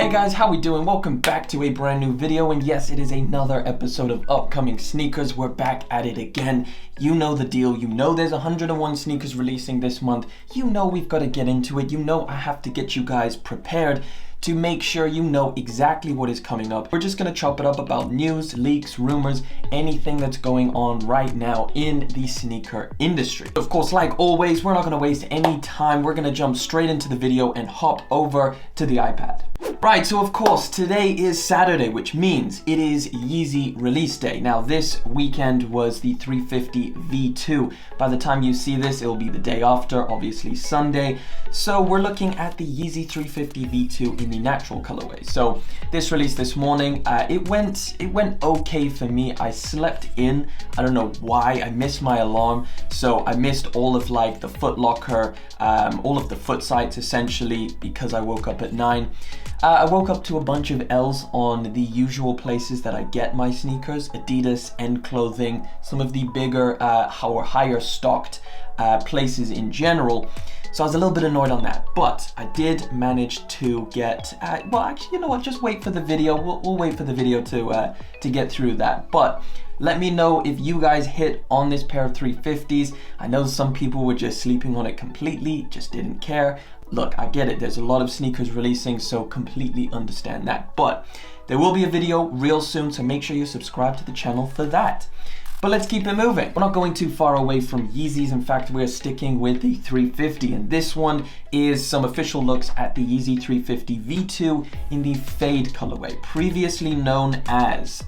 Hey guys, how we doing? Welcome back to a brand new video, and yes, it is another episode of Upcoming Sneakers. We're back at it again. You know the deal. You know there's 101 sneakers releasing this month. You know we've got to get into it. You know I have to get you guys prepared to make sure you know exactly what is coming up. We're just gonna chop it up about news, leaks, rumors, anything that's going on right now in the sneaker industry. Of course, like always, we're not gonna waste any time. We're gonna jump straight into the video and hop over to the iPad. Right, so of course, today is Saturday, which means it is Yeezy release day. Now, this weekend was the 350 V2. By the time you see this, it'll be the day after, obviously Sunday. So we're looking at the Yeezy 350 V2 in the natural colorway. So this released this morning. It went okay for me. I slept in. I don't know why. I missed my alarm, so I missed all of like the Foot Locker, all of the foot sites essentially, because I woke up at 9. I woke up to a bunch of L's on the usual places that I get my sneakers, Adidas, End Clothing, some of the bigger or higher stocked places in general. So I was a little bit annoyed on that, but I did manage to get, well actually, you know what, just wait for the video. We'll wait for the video to get through that. But let me know if you guys hit on this pair of 350s. I know some people were just sleeping on it completely, just didn't care. Look, I get it, there's a lot of sneakers releasing, so completely understand that. But there will be a video real soon, so make sure you subscribe to the channel for that. But let's keep it moving. We're not going too far away from Yeezys. In fact, we're sticking with the 350. And this one is some official looks at the Yeezy 350 V2 in the Fade colorway, previously known as,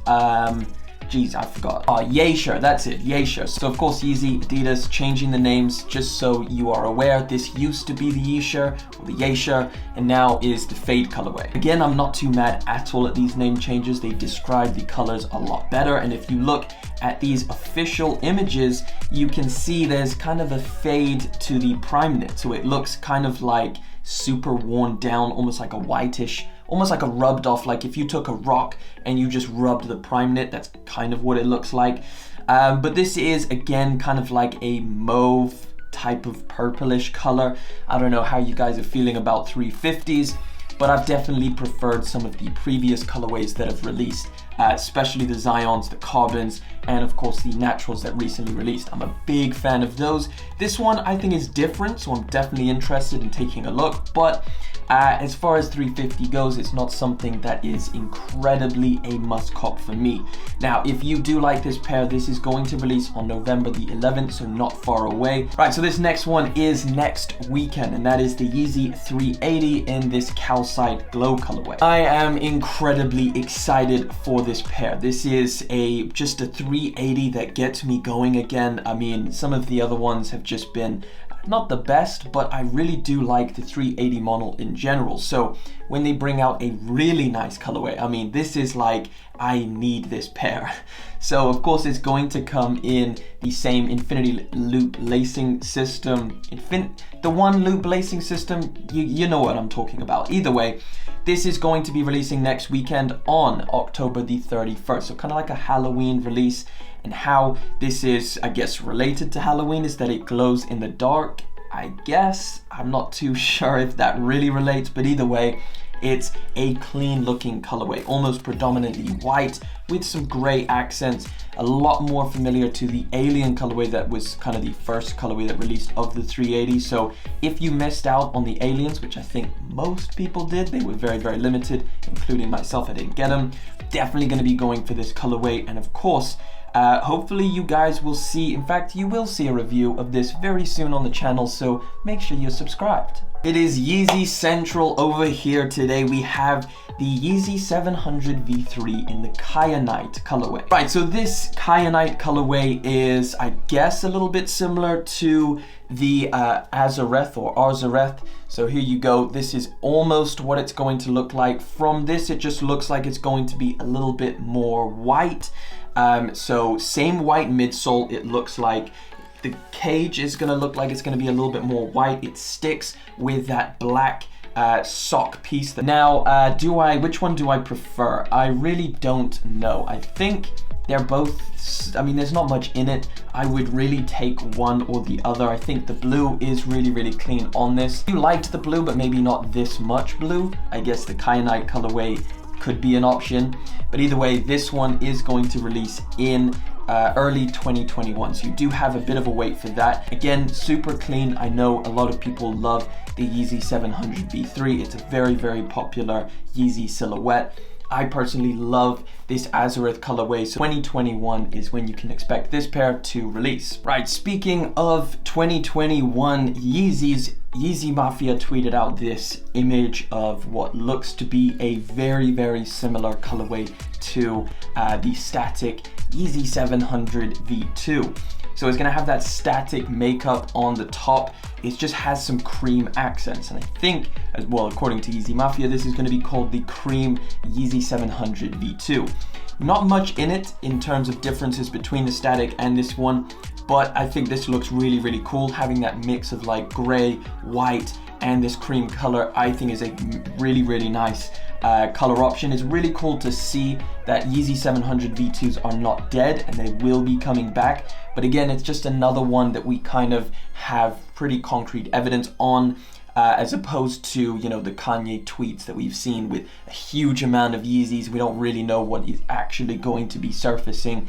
geez, I forgot. Yeezy, that's it, Yeezy. So of course, Yeezy, Adidas, changing the names just so you are aware. This used to be the Yeezy or the Yeezy, and now is the Fade colorway. Again, I'm not too mad at all at these name changes. They describe the colors a lot better. And if you look at these official images, you can see there's kind of a fade to the prime knit. So it looks kind of like super worn down, almost like a whitish, almost like a rubbed off, like if you took a rock and you just rubbed the prime knit, that's kind of what it looks like. But this is, again, kind of like a mauve type of purplish color. I don't know how you guys are feeling about 350s, but I've definitely preferred some of the previous colorways that have released, especially the Zions, the Carbons, and of course the Naturals that recently released. I'm a big fan of those. This one I think is different, so I'm definitely interested in taking a look, but as far as 350 goes, it's not something that is incredibly a must cop for me. Now, if you do like this pair, this is going to release on November the 11th, so not far away. Right, so this next one is next weekend, and that is the Yeezy 380 in this Calcite Glow colorway. I am incredibly excited for this pair. This is just a 380 that gets me going again. I mean, some of the other ones have just been not the best, but I really do like the 380 model in general. So when they bring out a really nice colorway, I mean, this is like, I need this pair. So of course it's going to come in the same infinity loop lacing system. The one loop lacing system, you know what I'm talking about. Either way, this is going to be releasing next weekend on October the 31st. So kind of like a Halloween release. And how this is, I guess, related to Halloween is that it glows in the dark, I guess. I'm not too sure if that really relates, but either way, it's a clean looking colorway, almost predominantly white with some gray accents, a lot more familiar to the Alien colorway that was kind of the first colorway that released of the 380. So if you missed out on the Aliens, which I think most people did, they were very, very limited, including myself, I didn't get them. Definitely gonna be going for this colorway, and of course, hopefully you guys will see, in fact, you will see a review of this very soon on the channel, so make sure you're subscribed. It is Yeezy Central over here today. We have the Yeezy 700 V3 in the Kyanite colorway. Right, so this Kyanite colorway is, I guess, a little bit similar to the Azareth or Arzareth. So here you go. This is almost what it's going to look like. From this, it just looks like it's going to be a little bit more white. So same white midsole, it looks like. The cage is gonna look like it's gonna be a little bit more white. It sticks with that black sock piece. Now, which one do I prefer? I really don't know. I think they're both, I mean, there's not much in it. I would really take one or the other. I think the blue is really clean on this. You liked the blue, but maybe not this much blue. I guess the Kyanite colorway could be an option, but either way, this one is going to release in early 2021, so you do have a bit of a wait for that. Again, super clean. I know a lot of people love the Yeezy 700 V3. It's a very popular Yeezy silhouette. I personally love this Azureth colorway, so 2021 is when you can expect this pair to release. Right, speaking of 2021 Yeezys, Yeezy Mafia tweeted out this image of what looks to be a very similar colorway to the static Yeezy 700 V2. So it's gonna have that static makeup on the top. It just has some cream accents, and I think, as well, according to Yeezy Mafia, this is gonna be called the Cream Yeezy 700 V2. Not much in it in terms of differences between the static and this one, but I think this looks really cool. Having that mix of like gray, white, and this cream color, I think is a really nice color option. It's really cool to see that Yeezy 700 V2s are not dead and they will be coming back. But again, it's just another one that we kind of have pretty concrete evidence on, as opposed to, you know, the Kanye tweets that we've seen with a huge amount of Yeezys. We don't really know what is actually going to be surfacing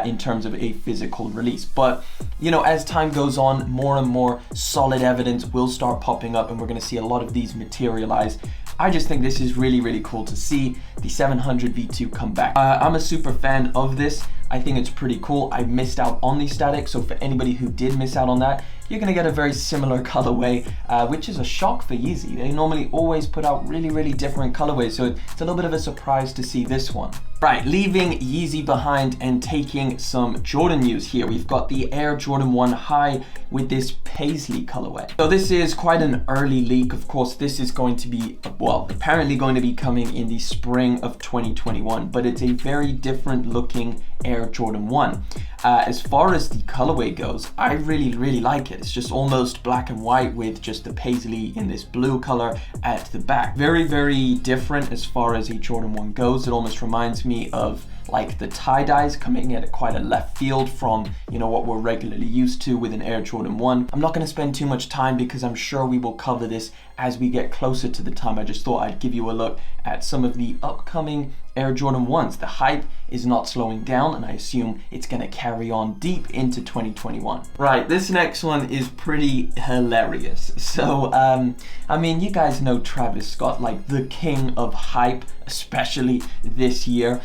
in terms of a physical release. But, you know, as time goes on, more and more solid evidence will start popping up and we're going to see a lot of these materialize. I just think this is really cool to see the 700 V2 come back. I'm a super fan of this. I think it's pretty cool. I missed out on the static, so for anybody who did miss out on that, you're gonna get a very similar colorway, which is a shock for Yeezy. They normally always put out really different colorways, so it's a little bit of a surprise to see this one. Right, leaving Yeezy behind and taking some Jordan news here. We've got the Air Jordan 1 High with this Paisley colorway. So this is quite an early leak. Of course, this is going to be, well, apparently going to be coming in the spring of 2021, but it's a very different looking Air Jordan 1. As far as the colorway goes, I really like it. It's just almost black and white with just the Paisley in this blue color at the back. Very different as far as a Jordan 1 goes. It almost reminds me of like the tie-dyes coming at quite a left field from, you know, what we're regularly used to with an Air Jordan 1. I'm not going to spend too much time because I'm sure we will cover this as we get closer to the time. I just thought I'd give you a look at some of the upcoming Air Jordan 1s. The hype is not slowing down and I assume it's going to carry on deep into 2021. Right, this next one is pretty hilarious. So, I mean, you guys know Travis Scott, like the king of hype, especially this year.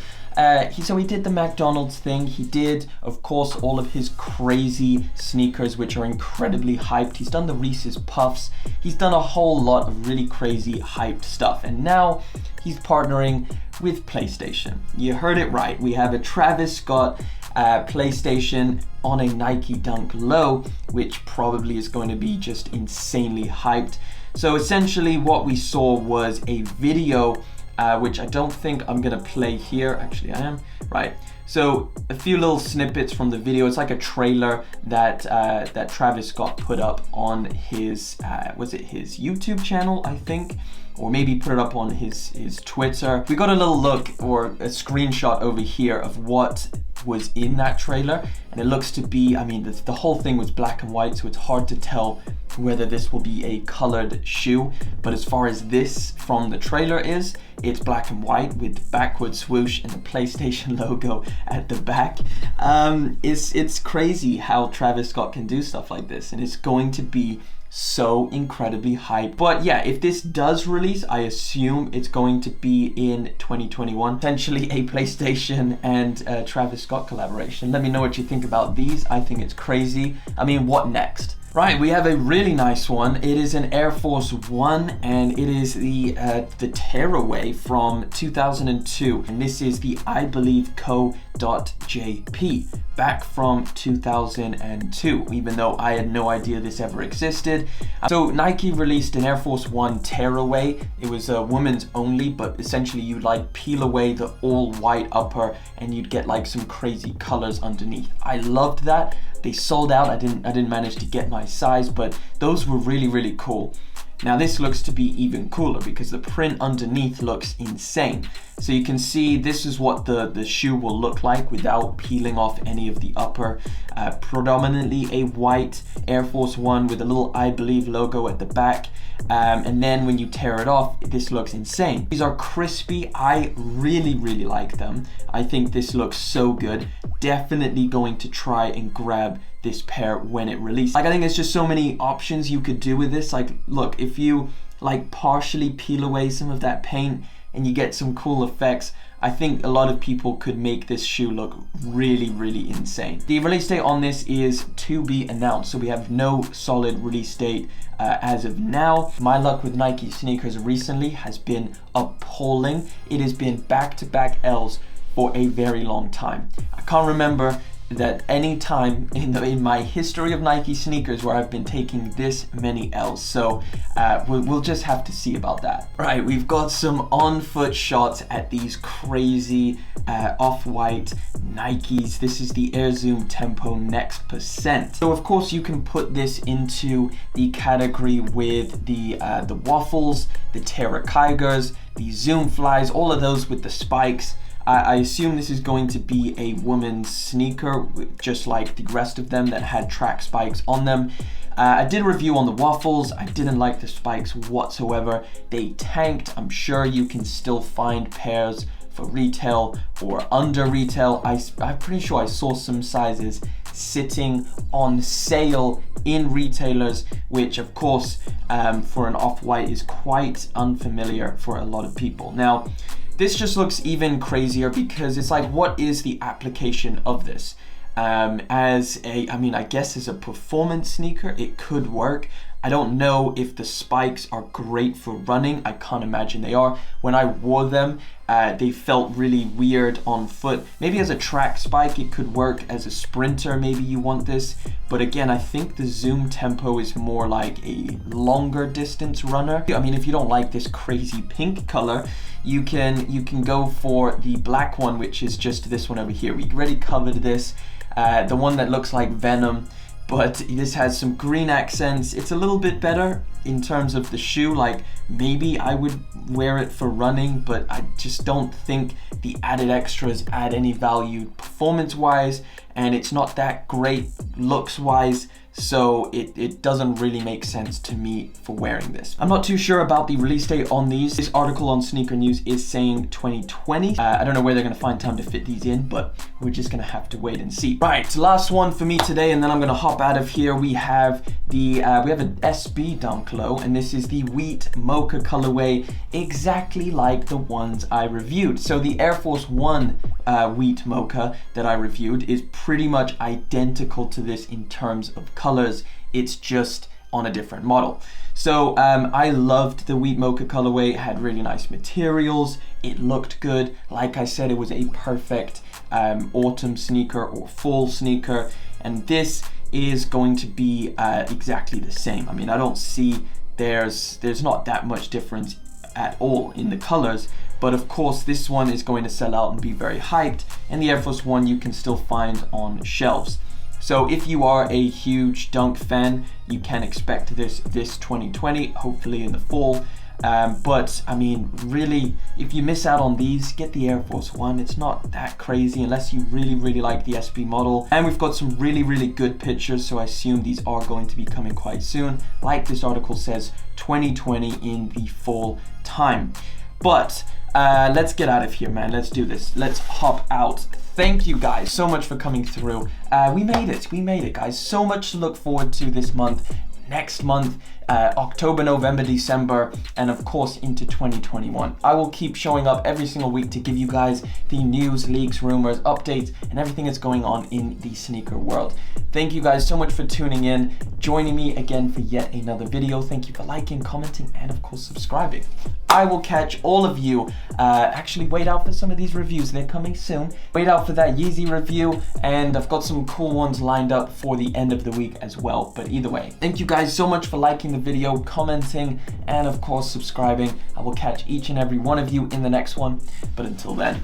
So he did the McDonald's thing. He did, of course, all of his crazy sneakers, which are incredibly hyped. He's done the Reese's Puffs. He's done a whole lot of really crazy hyped stuff. And now he's partnering with PlayStation. You heard it right. We have a Travis Scott PlayStation on a Nike Dunk Low, which probably is going to be just insanely hyped. So essentially what we saw was a video which I don't think I'm gonna play here. Actually, I am. Right. So a few little snippets from the video. It's like a trailer that that Travis Scott put up on his was it his YouTube channel, I think, or maybe put it up on his Twitter. We got a little look or a screenshot over here of what was in that trailer, and it looks to be, I mean, the whole thing was black and white, so it's hard to tell whether this will be a colored shoe. But as far as this from the trailer is, it's black and white with backward swoosh and the PlayStation logo at the back. It's crazy how Travis Scott can do stuff like this, and it's going to be so incredibly hyped. But yeah, if this does release, I assume it's going to be in 2021, potentially a PlayStation and Travis Scott collaboration. Let me know what you think about these. I think it's crazy. I mean, what next? Right, we have a really nice one. It is an Air Force One, and it is the Tearaway from 2002, and this is the I Believe Co.jp, back from 2002, even though I had no idea this ever existed. So Nike released an Air Force One Tearaway. It was a woman's only, but essentially you'd like peel away the all white upper and you'd get like some crazy colors underneath. I loved that. They sold out. I didn't manage to get my size, but those were really cool. Now this looks to be even cooler because the print underneath looks insane. So you can see this is what the shoe will look like without peeling off any of the upper. Predominantly a white Air Force One with a little I Believe logo at the back. And then when you tear it off, this looks insane. These are crispy. I really like them. I think this looks so good. Definitely going to try and grab this pair when it releases. Like, I think there's just so many options you could do with this. Like, look, if you like partially peel away some of that paint and you get some cool effects, I think a lot of people could make this shoe look really insane. The release date on this is to be announced, so we have no solid release date as of now. My luck with Nike sneakers recently has been appalling. It has been back-to-back L's for a very long time. I can't remember that any time in my history of Nike sneakers where I've been taking this many L's. So we'll just have to see about that. Right, we've got some on-foot shots at these crazy off-white Nikes. This is the Air Zoom Tempo Next Percent. So of course you can put this into the category with the waffles, the Terra Kygers, the Zoom Flies, all of those with the spikes. I assume this is going to be a woman's sneaker, just like the rest of them that had track spikes on them. I did a review on the waffles. I didn't like the spikes whatsoever. They tanked. I'm sure you can still find pairs for retail or under retail. I'm pretty sure I saw some sizes sitting on sale in retailers, which of course for an off-white is quite unfamiliar for a lot of people. Now, this just looks even crazier because it's like, what is the application of this? I guess as a performance sneaker, it could work. I don't know if the spikes are great for running. I can't imagine they are. When I wore them, they felt really weird on foot. Maybe as a track spike, it could work. As a sprinter, maybe you want this. But again, I think the Zoom Tempo is more like a longer distance runner. I mean, if you don't like this crazy pink color, you can go for the black one, which is just this one over here. We already covered this, the one that looks like Venom, but this has some green accents. It's a little bit better in terms of the shoe. Like, maybe I would wear it for running, but I just don't think the added extras add any value performance wise, and it's not that great looks wise. So it doesn't really make sense to me for wearing this. I'm not too sure about the release date on these. This article on Sneaker News is saying 2020. I don't know where they're gonna find time to fit these in, but we're just gonna have to wait and see. Right, last one for me today, and then I'm gonna hop out of here. We have an SB Dunk Low, and this is the Wheat Mocha colorway, exactly like the ones I reviewed. So the Air Force One Wheat Mocha that I reviewed is pretty much identical to this in terms of colors. It's just on a different model. So I loved the Wheat Mocha colorway. It had really nice materials. It looked good. Like I said, it was a perfect autumn sneaker or fall sneaker. And this is going to be exactly the same. I mean, I don't see there's not that much difference at all in the colors, but of course this one is going to sell out and be very hyped, and the Air Force One you can still find on shelves. So if you are a huge Dunk fan, you can expect this 2020, hopefully in the fall. But I mean, really, if you miss out on these, get the Air Force One. It's not that crazy unless you really like the SB model. And we've got some really good pictures, so I assume these are going to be coming quite soon. Like this article says, 2020 in the fall time. But let's get out of here, man. Let's do this. Let's hop out. Thank you guys so much for coming through. We made it, guys. So much to look forward to this month, next month, October, November, December, and of course into 2021. I will keep showing up every single week to give you guys the news, leaks, rumors, updates, and everything that's going on in the sneaker world. Thank you guys so much for tuning in, joining me again for yet another video. Thank you for liking, commenting, and of course subscribing. I will catch all of you. Actually, wait out for some of these reviews. They're coming soon. Wait out for that Yeezy review, and I've got some cool ones lined up for the end of the week as well. But either way, thank you guys so much for liking the video, commenting, and of course subscribing. I will catch each and every one of you in the next one. But until then.